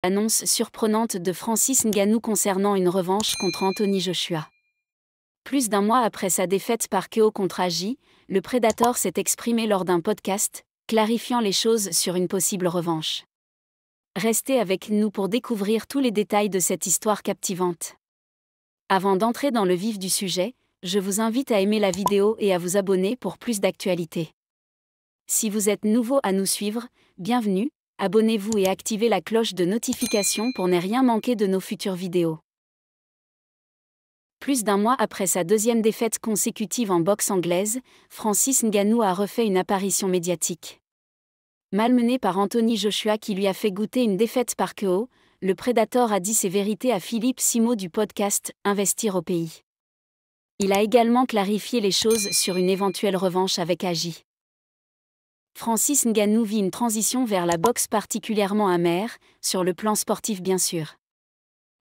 Annonce surprenante de Francis Ngannou concernant une revanche contre Anthony Joshua. Plus d'un mois après sa défaite par KO contre Agi, le Predator s'est exprimé lors d'un podcast, clarifiant les choses sur une possible revanche. Restez avec nous pour découvrir tous les détails de cette histoire captivante. Avant d'entrer dans le vif du sujet, je vous invite à aimer la vidéo et à vous abonner pour plus d'actualités. Si vous êtes nouveau à nous suivre, bienvenue, abonnez-vous et activez la cloche de notification pour ne rien manquer de nos futures vidéos. Plus d'un mois après sa deuxième défaite consécutive en boxe anglaise, Francis Ngannou a refait une apparition médiatique. Malmené par Anthony Joshua qui lui a fait goûter une défaite par KO, le Predator a dit ses vérités à Philippe Simo du podcast « Investir au pays ». Il a également clarifié les choses sur une éventuelle revanche avec Agi. Francis Ngannou vit une transition vers la boxe particulièrement amère, sur le plan sportif bien sûr.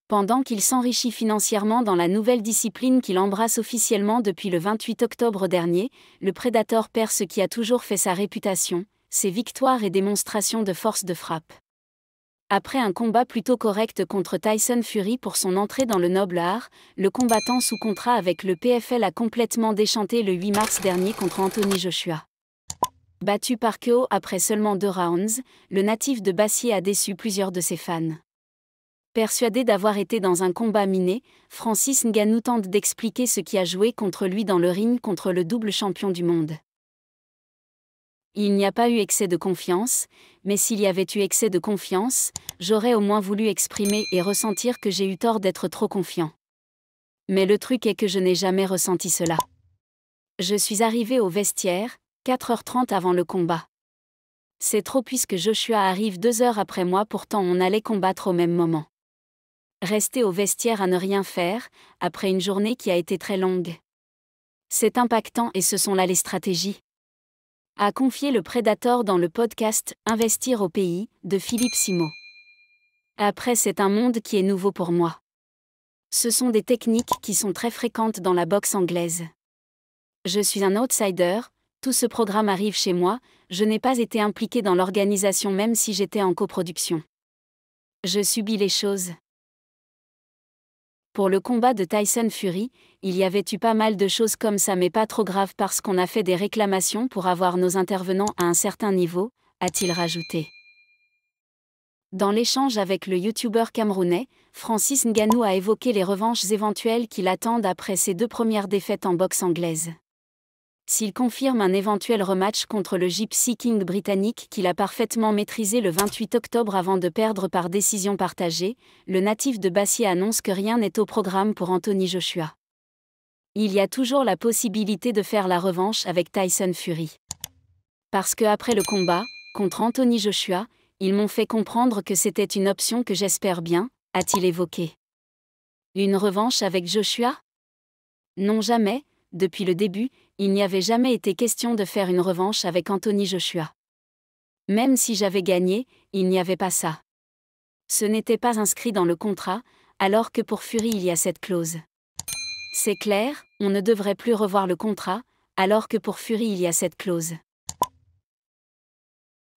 Pendant qu'il s'enrichit financièrement dans la nouvelle discipline qu'il embrasse officiellement depuis le 28 octobre dernier, le Predator perd ce qui a toujours fait sa réputation, ses victoires et démonstrations de force de frappe. Après un combat plutôt correct contre Tyson Fury pour son entrée dans le noble art, le combattant sous contrat avec le PFL a complètement déchanté le 8 mars dernier contre Anthony Joshua. Battu par KO après seulement 2 rounds, le natif de Bassier a déçu plusieurs de ses fans. Persuadé d'avoir été dans un combat miné, Francis Ngannou tente d'expliquer ce qui a joué contre lui dans le ring contre le double champion du monde. Il n'y a pas eu excès de confiance, mais s'il y avait eu excès de confiance, j'aurais au moins voulu exprimer et ressentir que j'ai eu tort d'être trop confiant. Mais le truc est que je n'ai jamais ressenti cela. Je suis arrivé au vestiaire, 4h30 avant le combat. C'est trop puisque Joshua arrive 2 heures après moi, pourtant on allait combattre au même moment. Rester au vestiaire à ne rien faire, après une journée qui a été très longue. C'est impactant et ce sont là les stratégies. A confié le Predator dans le podcast « Investir au pays » de Philippe Simo. Après, c'est un monde qui est nouveau pour moi. Ce sont des techniques qui sont très fréquentes dans la boxe anglaise. Je suis un outsider, tout ce programme arrive chez moi, je n'ai pas été impliqué dans l'organisation même si j'étais en coproduction. Je subis les choses. Pour le combat de Tyson Fury, il y avait eu pas mal de choses comme ça mais pas trop grave parce qu'on a fait des réclamations pour avoir nos intervenants à un certain niveau, a-t-il rajouté. Dans l'échange avec le youtubeur camerounais, Francis Ngannou a évoqué les revanches éventuelles qui l'attendent après ses 2 premières défaites en boxe anglaise. S'il confirme un éventuel rematch contre le Gypsy King britannique qu'il a parfaitement maîtrisé le 28 octobre avant de perdre par décision partagée, le natif de Bassier annonce que rien n'est au programme pour Anthony Joshua. Il y a toujours la possibilité de faire la revanche avec Tyson Fury. Parce que après le combat, contre Anthony Joshua, ils m'ont fait comprendre que c'était une option que j'espère bien, a-t-il évoqué. Une revanche avec Joshua ? Non jamais, depuis le début, il n'y avait jamais été question de faire une revanche avec Anthony Joshua. Même si j'avais gagné, il n'y avait pas ça. Ce n'était pas inscrit dans le contrat, alors que pour Fury il y a cette clause. C'est clair, on ne devrait plus revoir le contrat, alors que pour Fury il y a cette clause.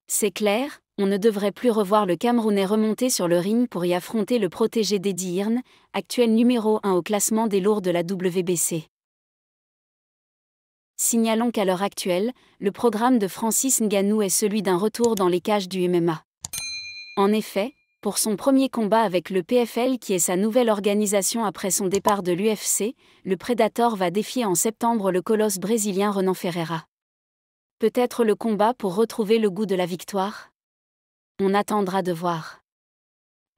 C'est clair, on ne devrait plus revoir le Camerounais remonter sur le ring pour y affronter le protégé d'Eddie Hearn, actuel numéro 1 au classement des lourds de la WBC. Signalons qu'à l'heure actuelle, le programme de Francis Ngannou est celui d'un retour dans les cages du MMA. En effet, pour son premier combat avec le PFL qui est sa nouvelle organisation après son départ de l'UFC, le Predator va défier en septembre le colosse brésilien Renan Ferreira. Peut-être le combat pour retrouver le goût de la victoire ? On attendra de voir.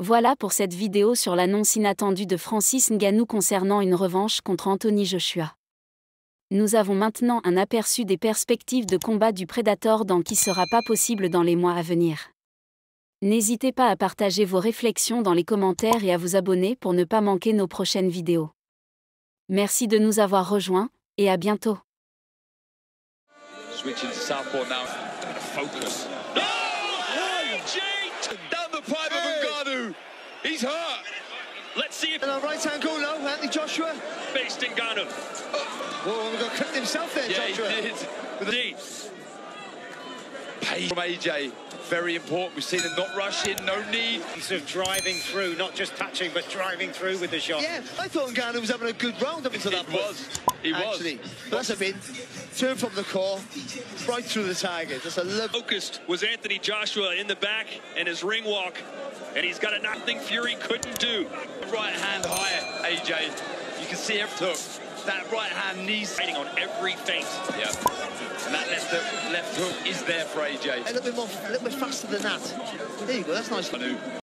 Voilà pour cette vidéo sur l'annonce inattendue de Francis Ngannou concernant une revanche contre Anthony Joshua. Nous avons maintenant un aperçu des perspectives de combat du Predator dans qui sera pas possible dans les mois à venir. N'hésitez pas à partager vos réflexions dans les commentaires et à vous abonner pour ne pas manquer nos prochaines vidéos. Merci de nous avoir rejoints, et à bientôt. Switching to southpaw now. Focus. Oh! Gee! Down the pipe of Ngannou. He's hurt. Let's see if... And on right-hand corner, Anthony Joshua. Faced Ngannou. Whoa, we've got clipped himself there, Yeah, Joshua. he did. With the From AJ, very important. We've seen him not rush in, no need. Sort of driving through, not just touching, but driving through with the shot. Yeah, I thought Ngannou was having a good round up until that point. He Actually, was. but that's a bin. Turn from the core, right through the target. That's a love. Focused was Anthony Joshua in the back and his ring walk, and he's got a nothing Fury couldn't do. Right hand higher, AJ. You can see every hook. That right hand knees Fighting on every feint. Yeah. And that left hook is there for AJ. A little bit faster than that. There you go. That's nice.